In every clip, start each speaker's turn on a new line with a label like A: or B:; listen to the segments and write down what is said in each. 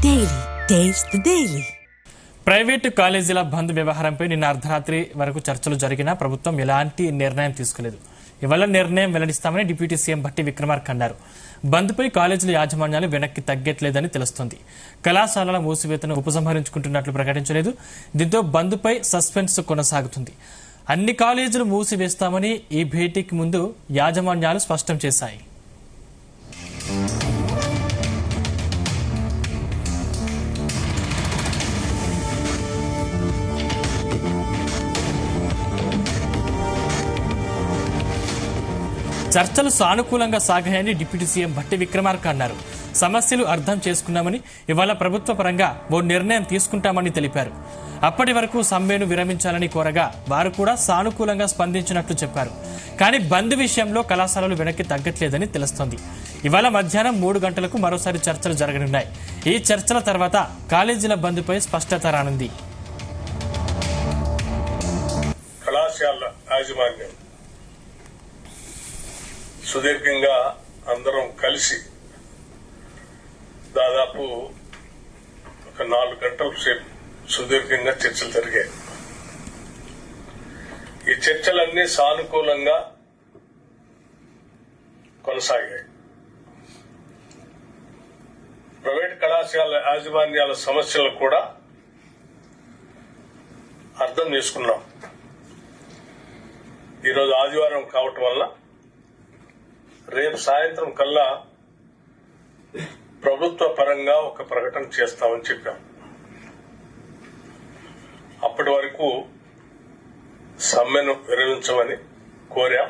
A: Daily. Taste the Daily.
B: Private కాలేజీల బంద్ వ్యవహారంపై నిన్న అర్ధరాత్రి వరకు చర్చలు జరిగినా ప్రభుత్వం ఎలాంటి నిర్ణయం తీసుకోలేదు. ఇవాళ నిర్ణయం వెల్లడిస్తామని డిప్యూటీ సీఎం భట్టి విక్రమార్క అన్నారు. బంద్పై కాలేజీల యాజమాన్యాలు వెనక్కి తగ్గట్లేదని తెలుస్తోంది. కళాశాలల మూసివేతను ఉపసంహరించుకుంటున్నట్లు ప్రకటించలేదు. దీంతో బంద్పై సస్పెన్స్ కొనసాగుతుంది. అన్ని కాలేజీలు మూసివేస్తామని ఈ భేటీకి ముందు యాజమాన్యాలు స్పష్టం చేశాయి. చర్చలు సానుకూలంగా సాగాయని డిప్యూటీ సీఎం భట్టి విక్రమార్క అన్నారు. సమస్యలు అర్థం చేసుకున్నామని, ఇవాళ ప్రభుత్వ పరంగా ఓ నిర్ణయం తీసుకుంటామని తెలిపారు. అప్పటి వరకు సమ్మెను విరమించాలని కోరగా వారు కూడా సానుకూలంగా స్పందించినట్లు చెప్పారు. కానీ బంద్ విషయంలో కళాశాలలు వెనక్కి తగ్గట్లేదని తెలుస్తోంది. ఇవాళ మధ్యాహ్నం 3 గంటలకు మరోసారి చర్చలు జరగనున్నాయి. ఈ చర్చల తర్వాత కాలేజీల బంద్పై స్పష్టత రానుంది.
C: కళాశాల యాజమాన్యం సుదీర్ఘంగా అందరం కలిసి దాదాపు ఒక 4 గంటల సేపు సుదీర్ఘంగా చర్చలు జరిగాయి. ఈ చర్చలన్నీ సానుకూలంగా కొనసాగాయి. ప్రైవేట్ కళాశాల యాజమాన్యాల సమస్యలు కూడా అర్థం చేసుకున్నాం. ఈరోజు ఆదివారం కావటం వల్ల రేపు సాయంత్రం కల్లా ప్రభుత్వ పరంగా ఒక ప్రకటన చేస్తామని చెప్పాం. అప్పటి వరకు సమ్మెను విరమించమని కోరాం.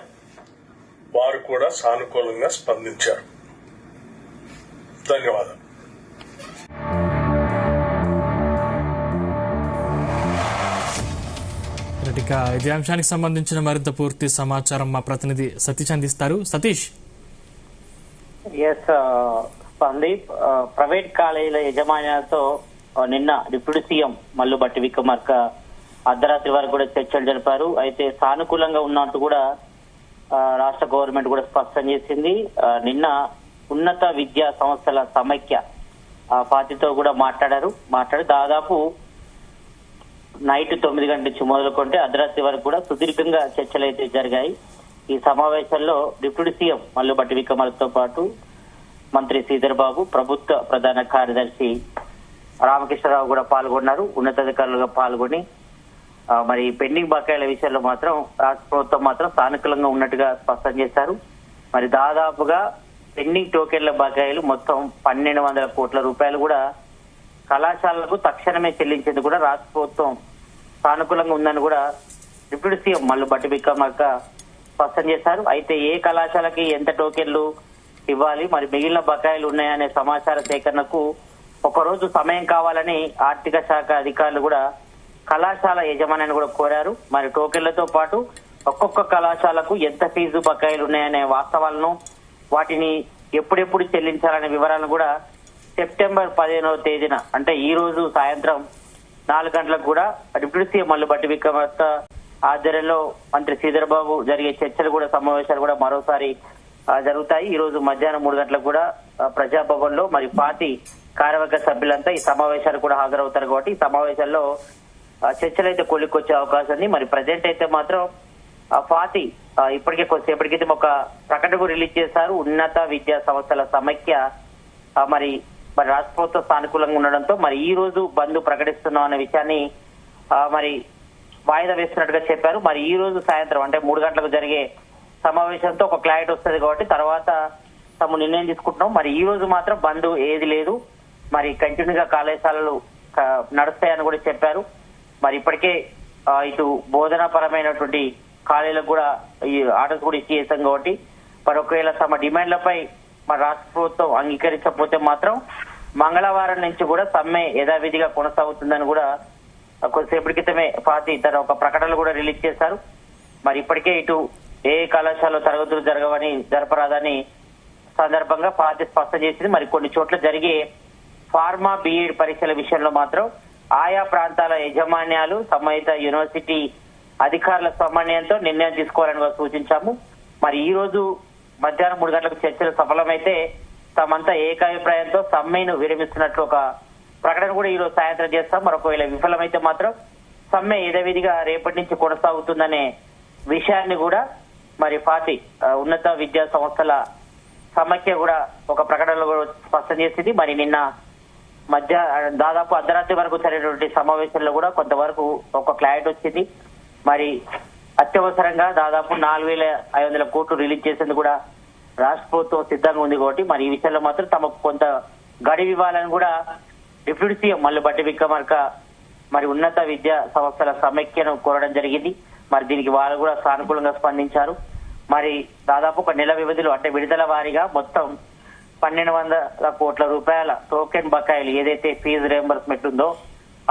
C: వారు కూడా సానుకూలంగా స్పందించారు. ధన్యవాదాలు.
B: ఇదే అంశానికి సంబంధించిన మరింత పూర్తి సమాచారం మా ప్రతినిధి సతీష్ అందిస్తారు. సతీష్.
D: సందీప్, ప్రైవేట్ కాలేజీల యజమానులతో నిన్న డిప్యూటీ సీఎం మల్లు భట్టి విక్రమార్క అర్ధరాత్రి వరకు కూడా చర్చలు జరిపారు. అయితే సానుకూలంగా ఉన్నట్టు కూడా రాష్ట్ర గవర్నమెంట్ కూడా స్పష్టం చేసింది. నిన్న ఉన్నత విద్యా సంస్థల సమైక్య పార్టీతో కూడా మాట్లాడి దాదాపు నైట్ 9 గంటల నుంచి మొదలుకుంటే అర్ధరాత్రి వరకు కూడా సుదీర్ఘంగా చర్చలు అయితే జరిగాయి. ఈ సమావేశంలో డిప్యూటీ సీఎం మల్లు భట్టి విక్రమార్కతో పాటు మంత్రి శ్రీధర్ బాబు, ప్రభుత్వ ప్రధాన కార్యదర్శి రామకృష్ణరావు కూడా పాల్గొన్నారు. ఉన్నతాధికారులుగా పాల్గొని మరి పెండింగ్ బకాయిల విషయంలో మాత్రం రాష్ట్ర ప్రభుత్వం మాత్రం సానుకూలంగా ఉన్నట్టుగా స్పష్టం చేశారు. మరి దాదాపుగా పెండింగ్ టోకెన్ల బకాయిలు మొత్తం 1200 కోట్ల రూపాయలు కూడా కళాశాలలకు తక్షణమే చెల్లించేందుకు కూడా రాష్ట్ర ప్రభుత్వం సానుకూలంగా ఉందని కూడా డిప్యూటీ సీఎం మల్లు భట్టి విక్రమార్క స్పష్టం చేశారు. అయితే ఏ కళాశాలకి ఎంత టోకెన్లు ఇవ్వాలి, మరి మిగిలిన బకాయిలు ఉన్నాయనే సమాచార సేకరణకు ఒకరోజు సమయం కావాలని ఆర్థిక శాఖ అధికారులు కూడా కళాశాల యజమానిని కూడా కోరారు. మరి టోకెన్లతో పాటు ఒక్కొక్క కళాశాలకు ఎంత ఫీజు బకాయిలు ఉన్నాయనే వాస్తవాలను, వాటిని ఎప్పుడెప్పుడు చెల్లించాలనే వివరాలను కూడా సెప్టెంబర్ 15వ తేదీన అంటే ఈ రోజు సాయంత్రం 4 గంటలకు కూడా డిప్యూటీ సీఎం మల్లు భట్టి విక్రమార్క ఆధ్వర్యంలో మంత్రి శ్రీధర్ బాబు జరిగే చర్చలు కూడా సమావేశాలు కూడా మరోసారి జరుగుతాయి. ఈ రోజు మధ్యాహ్నం 3 గంటలకు కూడా ప్రజాభవన్ లో మరి పార్టీ కార్యవర్గ సభ్యులంతా ఈ సమావేశాలు కూడా హాజరవుతారు. కాబట్టి ఈ సమావేశాల్లో చర్చలు అయితే కొలిక్కొచ్చే అవకాశం ఉంది. మరి ప్రజెంట్ అయితే మాత్రం పార్టీ ఇప్పటికే కొద్దిసేపటి క్రితం ఒక ప్రకటన రిలీజ్ చేశారు. ఉన్నత విద్యా సంస్థల సమైక్య మరి రాష్ట్ర ప్రభుత్వం సానుకూలంగా ఉండడంతో మరి ఈ రోజు బంద్ ప్రకటిస్తున్నాం అనే విషయాన్ని మరి వాయిదా వేస్తున్నట్టుగా చెప్పారు. మరి ఈ రోజు సాయంత్రం అంటే 3 గంటలకు జరిగే సమావేశంతో ఒక క్లారిటీ వస్తుంది. కాబట్టి తర్వాత తాము నిర్ణయం తీసుకుంటున్నాం. మరి ఈ రోజు మాత్రం బంద్ ఏది లేదు, మరి కంటిన్యూగా కళాశాలలు నడుస్తాయని కూడా చెప్పారు. మరి ఇప్పటికే ఇటు బోధనా పరమైనటువంటి కాలేజీలకు కూడా ఈ ఆర్డర్స్ కూడా ఇచ్చి చేశాం. కాబట్టి మరి ఒకవేళ తమ డిమాండ్లపై మరి రాష్ట్ర ప్రభుత్వం అంగీకరించకపోతే మాత్రం మంగళవారం నుంచి కూడా సమ్మె యథావిధిగా కొనసాగుతుందని కూడా కొద్దిసేపటి క్రితమే పార్టీ తన ఒక ప్రకటనలు కూడా రిలీజ్ చేశారు. మరి ఇప్పటికే ఇటు ఏ కళాశాలలో తరగతులు జరపరాదని సందర్భంగా పార్టీ స్పష్టం చేసింది. మరి కొన్ని చోట్ల జరిగే ఫార్మా బిఎడ్ పరీక్షల విషయంలో మాత్రం ఆయా ప్రాంతాల యజమాన్యాలు సంబంధిత యూనివర్సిటీ అధికారుల సమన్వయంతో నిర్ణయం తీసుకోవాలని సూచించాము. మరి ఈ రోజు మధ్యాహ్నం 3 గంటలకు చర్చలు సఫలమైతే తామంతా ఏకాభిప్రాయంతో సమ్మెను విరమిస్తున్నట్లు ఒక ప్రకటన కూడా ఈరోజు సాయంత్రం చేస్తాం. మరొకవేళ విఫలమైతే మాత్రం సమ్మె యథావిధిగా రేపటి నుంచి కొనసాగుతుందనే విషయాన్ని కూడా మరి ఫాతి ఉన్నత విద్యా సంస్థల సమైక్య కూడా ఒక ప్రకటనలో కూడా స్పష్టం చేసింది. మరి నిన్న దాదాపు అర్ధరాత్రి వరకు జరిగినటువంటి సమావేశంలో కూడా కొంతవరకు ఒక క్లారిటీ వచ్చింది. మరి అత్యవసరంగా దాదాపు 4,500 కోట్లు రిలీజ్ చేసేందుకు కూడా రాష్ట్ర ప్రభుత్వం సిద్ధంగా ఉంది కాబట్టి మరి ఈ విషయంలో మాత్రం తమకు కొంత గడువు ఇవ్వాలని కూడా డిప్యూటీ సీఎం మల్లు బట్టి విక్రమార్క మరి ఉన్నత విద్యా సంస్థల సమైక్యను కోరడం జరిగింది. మరి దీనికి వాళ్ళు కూడా సానుకూలంగా స్పందించారు. మరి దాదాపు ఒక నెల వ్యవధిలో అంటే విడుదల వారీగా మొత్తం 1,200 కోట్ల రూపాయల టోకెన్ బకాయిలు ఏదైతే ఫీజు రియంబర్స్మెంట్ ఉందో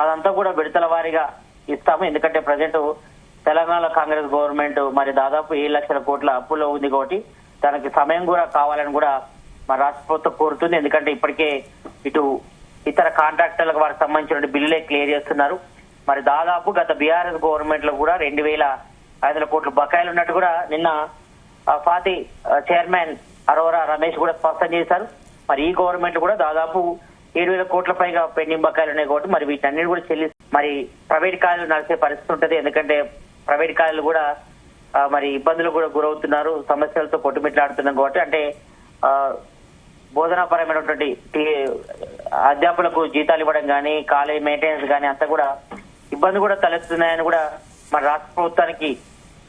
D: అదంతా కూడా విడతల వారీగా ఇస్తాము. ఎందుకంటే ప్రజెంట్ తెలంగాణ కాంగ్రెస్ గవర్నమెంట్ మరి దాదాపు 7 లక్షల కోట్ల అప్పులో ఉంది కాబట్టి దానికి సమయం కూడా కావాలని కూడా మరి రాష్ట్ర ప్రభుత్వం కోరుతుంది. ఎందుకంటే ఇప్పటికే ఇటు ఇతర కాంట్రాక్టర్లకు వారికి సంబంధించిన బిల్లులే క్లియర్ చేస్తున్నారు. మరి దాదాపు గత బీఆర్ఎస్ గవర్నమెంట్ లో కూడా 2,500 కోట్ల బకాయిలు ఉన్నట్టు కూడా నిన్న ఫాతి చైర్మన్ అరోరా రమేష్ కూడా స్పష్టం చేశారు. మరి ఈ గవర్నమెంట్ కూడా దాదాపు 7,000 కోట్ల పైగా పెండింగ్ బకాయిలు ఉన్నాయి కాబట్టి మరి వీటన్నిటి కూడా మరి ప్రైవేట్ కాలేజీలు నడిచే పరిస్థితి ఉంటుంది. ఎందుకంటే ప్రైవేట్ కాలేజీలు కూడా మరి ఇబ్బందులు కూడా గురవుతున్నారు, సమస్యలతో కొట్టుమిట్లాడుతున్నాం కాబట్టి అంటే బోధనాపరమైనటువంటి అధ్యాపకులకు జీతాలు ఇవ్వడం కానీ కాలేజ్ మెయింటెనెన్స్ కానీ అంతా కూడా ఇబ్బంది కూడా తలెత్తున్నాయని కూడా మరి రాష్ట్ర ప్రభుత్వానికి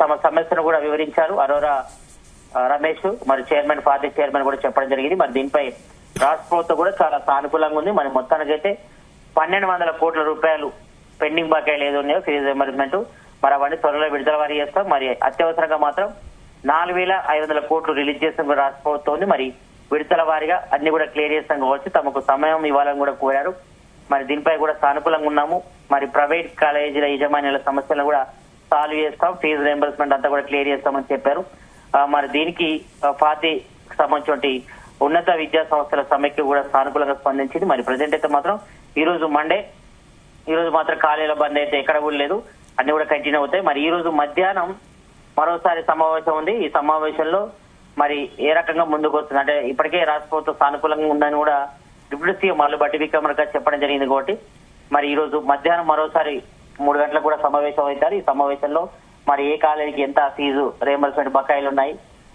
D: తమ సమస్యను కూడా వివరించారు అరోరా రమేష్. మరి చైర్మన్ ఫాతి చైర్మన్ కూడా చెప్పడం జరిగింది. మరి దీనిపై రాష్ట్ర ప్రభుత్వం కూడా చాలా సానుకూలంగా ఉంది. మరి మొత్తానికైతే 1,200 కోట్ల రూపాయలు పెండింగ్ బకాయిలు ఏదో ఉన్నాయో ఫీజు రియంబర్స్మెంట్ మరి అవన్నీ త్వరలో విడుదల వారీ చేస్తాం. మరి అత్యవసరంగా మాత్రం 4,500 కోట్లు రిలీజ్ చేస్తాం రాష్ట్ర ప్రభుత్వం ఉంది. మరి విడతల వారీగా అన్ని కూడా క్లియర్ చేస్తాం కావచ్చు తమకు సమయం ఇవ్వాలని కూడా కోరారు. మరి దీనిపై కూడా సానుకూలంగా ఉన్నాము. మరి ప్రైవేట్ కాలేజీల యజమానుల సమస్యలను కూడా సాల్వ్ చేస్తాం, ఫీజు రియంబర్స్మెంట్ అంతా కూడా క్లియర్ చేస్తామని చెప్పారు. మరి దీనికి ఫాతి సంబంధించి ఉన్నత విద్యా సంస్థల సమైక్య కూడా సానుకూలంగా స్పందించింది. మరి ప్రజెంట్ అయితే మాత్రం ఈ రోజు మండే, ఈ రోజు మాత్రం కాలేజీల బంద్ అయితే ఎక్కడ కూడా లేదు, అన్ని కూడా కంటిన్యూ అవుతాయి. మరి ఈ రోజు మధ్యాహ్నం మరోసారి సమావేశం ఉంది. ఈ సమావేశంలో మరి ఏ రకంగా ముందుకు వస్తుంది అంటే ఇప్పటికే రాష్ట్ర ప్రభుత్వం సానుకూలంగా ఉందని కూడా డిప్యూటీ సీఎం మల్లు బట్టి విక్రమార్క చెప్పడం జరిగింది కాబట్టి మరి ఈ రోజు మధ్యాహ్నం మరోసారి 3 గంటలకు కూడా సమావేశం అవుతారు. ఈ సమావేశంలో మరి ఏ కాలేజీకి ఎంత ఫీజు రియంబర్స్మెంట్ బకాయిలు ఉన్నాయి,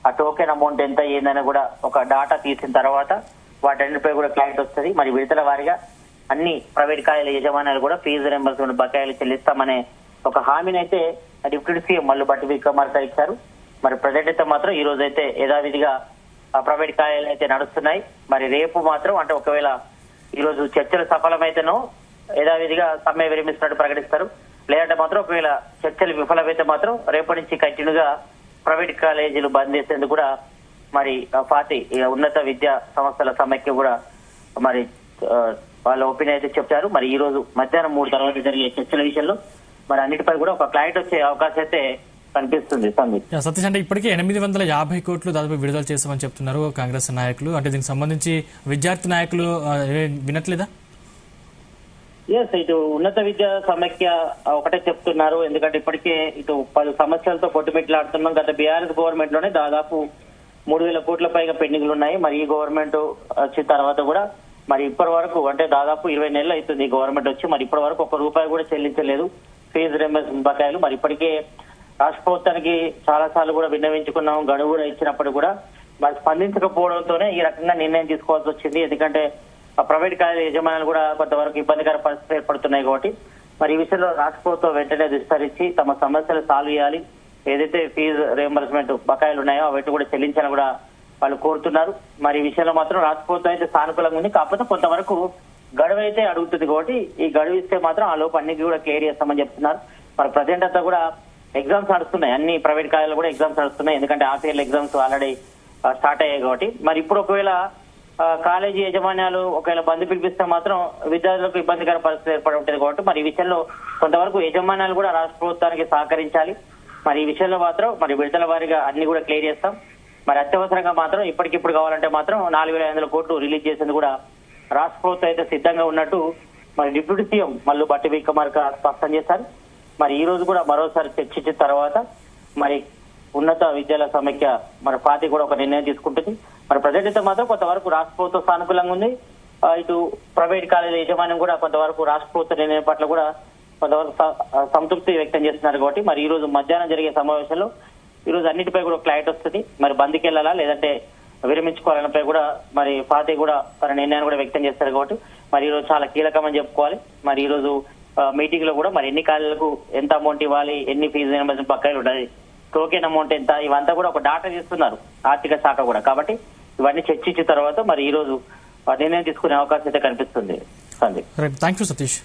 D: ఆ టోకెన్ అమౌంట్ ఎంత ఏందని కూడా ఒక డాటా తీసిన తర్వాత వాటన్నిటిపై కూడా క్లారిటీ వస్తుంది. మరి విడతల వారీగా అన్ని ప్రైవేట్ కాలేజీల యజమానులు కూడా ఫీజు రియంబర్స్మెంట్ బకాయిలు చెల్లిస్తామనే ఒక హామీని అయితే డిప్యూటీ సీఎం మల్లు బట్టి విక్రమార్క ఇచ్చారు. మరి ప్రజెంట్ అయితే మాత్రం ఈ రోజు అయితే యథావిధిగా ప్రైవేట్ కాలేజీలు అయితే నడుస్తున్నాయి. మరి రేపు మాత్రం అంటే ఒకవేళ ఈ రోజు చర్చలు సఫలమైతేనో యథావిధిగా సమ్మె విరమిస్తున్నట్టు ప్రకటిస్తారు. లేదంటే మాత్రం ఒకవేళ చర్చలు విఫలమైతే మాత్రం రేపటి నుంచి కంటిన్యూగా ప్రైవేట్ కాలేజీలు బంద్ చేసేందుకు కూడా మరి ఫాతి ఉన్నత విద్యా సంస్థల సమైక్య కూడా మరి వాళ్ళ ఒపీనియన్ అయితే చెప్తారు. మరి ఈ రోజు మధ్యాహ్నం 3 తర్వాత జరిగే చర్చల విషయంలో మరి అన్నిటిపై కూడా ఒక క్లారిటీ వచ్చే అవకాశం అయితే కనిపిస్తుంది.
B: సతీష్, అంటే ఇప్పటికే 850 కోట్లు దాదాపు విడుదల చేస్తామని చెప్తున్నారు కాంగ్రెస్ నాయకులు. అంటే దీనికి సంబంధించి విద్యార్థి నాయకులు వినట్లేదా?
D: ఎస్, ఇటు ఉన్నత విద్యా సమైక్య ఒకటే చెప్తున్నారు. ఎందుకంటే ఇప్పటికే ఇటు 10 సమస్యలతో కొట్టుమిట్లాడుతున్నాం. గత బీఆర్ఎస్ గవర్నమెంట్ లోనే దాదాపు 3,000 కోట్ల పైగా పెండింగ్లు ఉన్నాయి. మరి ఈ గవర్నమెంట్ వచ్చిన తర్వాత కూడా మరి ఇప్పటి వరకు అంటే దాదాపు 20 నెలలు అవుతుంది ఈ గవర్నమెంట్ వచ్చి. మరి ఇప్పటి వరకు 1 రూపాయి కూడా చెల్లించలేదు ఫీజు రియంబర్స్మెంట్ బకాయిలు. మరి ఇప్పటికే రాష్ట్ర ప్రభుత్వానికి చాలా సార్లు కూడా విన్నవించుకున్నాం, గడువు కూడా ఇచ్చినప్పుడు కూడా మరి స్పందించకపోవడంతోనే ఈ రకంగా నిర్ణయం తీసుకోవాల్సి వచ్చింది. ఎందుకంటే ప్రైవేట్ కాలేజీ యజమానులు కూడా కొంతవరకు ఇబ్బందికర పరిస్థితులు ఏర్పడుతున్నాయి కాబట్టి మరి ఈ విషయంలో రాష్ట్ర ప్రభుత్వం వెంటనే విస్తరించి తమ సమస్యలు సాల్వ్ చేయాలి. ఏదైతే ఫీజు రియంబర్స్మెంట్ బకాయిలు ఉన్నాయో అవన్నీ కూడా చెల్లించాలని కూడా వాళ్ళు కోరుతున్నారు. మరి ఈ విషయంలో మాత్రం రాష్ట్ర ప్రభుత్వం అయితే సానుకూలంగా ఉంది. కాకపోతే కొంతవరకు గడువు అయితే అడుగుతుంది కాబట్టి ఈ గడువు ఇస్తే మాత్రం ఆ లోపు అన్నిటి కూడా క్లియర్ చేస్తామని చెప్తున్నారు. మరి ప్రజెంట్ అంతా కూడా ఎగ్జామ్స్ నడుస్తున్నాయి, అన్ని ప్రైవేట్ కాలేజీలు కూడా ఎగ్జామ్స్ నడుస్తున్నాయి. ఎందుకంటే half yearly exams already start అయ్యాయి కాబట్టి మరి ఇప్పుడు ఒకవేళ కాలేజీ యజమాన్యాలు ఒకవేళ బంద్ పిలిపిస్తే మాత్రం విద్యార్థులకు ఇబ్బందికర పరిస్థితి ఏర్పడి ఉంటుంది కాబట్టి మరి ఈ విషయంలో కొంతవరకు యజమాన్యాలు కూడా రాష్ట్ర ప్రభుత్వానికి సహకరించాలి. మరి ఈ విషయంలో మాత్రం మరి విడుదల వారీగా అన్ని కూడా క్లియర్ చేస్తాం. మరి అత్యవసరంగా మాత్రం ఇప్పటికిప్పుడు కావాలంటే మాత్రం 4,500 కోట్లు రిలీజ్ చేసేందుకు కూడా రాష్ట్ర ప్రభుత్వం అయితే సిద్ధంగా ఉన్నట్టు మరి డిప్యూటీ సీఎం మల్లు బట్టి విక్రమార్క స్పష్టం చేశారు. మరి ఈ రోజు కూడా మరోసారి చర్చించిన తర్వాత మరి ఉన్నత విద్యాలయ సమైక్య మరి పార్టీ కూడా ఒక నిర్ణయం తీసుకుంటుంది. మరి ప్రజెంట్ అయితే మాత్రం కొంతవరకు రాష్ట్ర ప్రభుత్వం సానుకూలంగా ఉంది. ఇటు ప్రైవేట్ కాలేజీల యజమాన్యం కూడా కొంతవరకు రాష్ట్ర ప్రభుత్వ నిర్ణయం పట్ల కూడా కొంతవరకు సంతృప్తి వ్యక్తం చేస్తున్నారు కాబట్టి మరి ఈ రోజు మధ్యాహ్నం జరిగే సమావేశంలో ఈ రోజు అన్నిటిపై కూడా క్లారిటీ వస్తుంది. మరి బంద్కి వెళ్ళాలా లేదంటే విరమించుకోవాలన్నపై కూడా మరి ఫాతి కూడా తన నిర్ణయాన్ని కూడా వ్యక్తం చేస్తారు కాబట్టి మరి ఈ రోజు చాలా కీలకమని చెప్పుకోవాలి. మరి ఈ రోజు మీటింగ్ లో కూడా మరి ఎన్ని కాలేజీలకు ఎంత అమౌంట్ ఇవ్వాలి, ఎన్ని ఫీజు రియంబర్స్మెంట్ పక్కన ఉంటుంది, టోకెన్ అమౌంట్ ఎంత, ఇవంతా కూడా ఒక డాటా చేస్తున్నారు ఆర్థిక శాఖ కూడా. కాబట్టి ఇవన్నీ చర్చించిన తర్వాత మరి ఈ రోజు నిర్ణయం తీసుకునే అవకాశం అయితే కనిపిస్తుంది. Sandeep,
B: thank you Satish.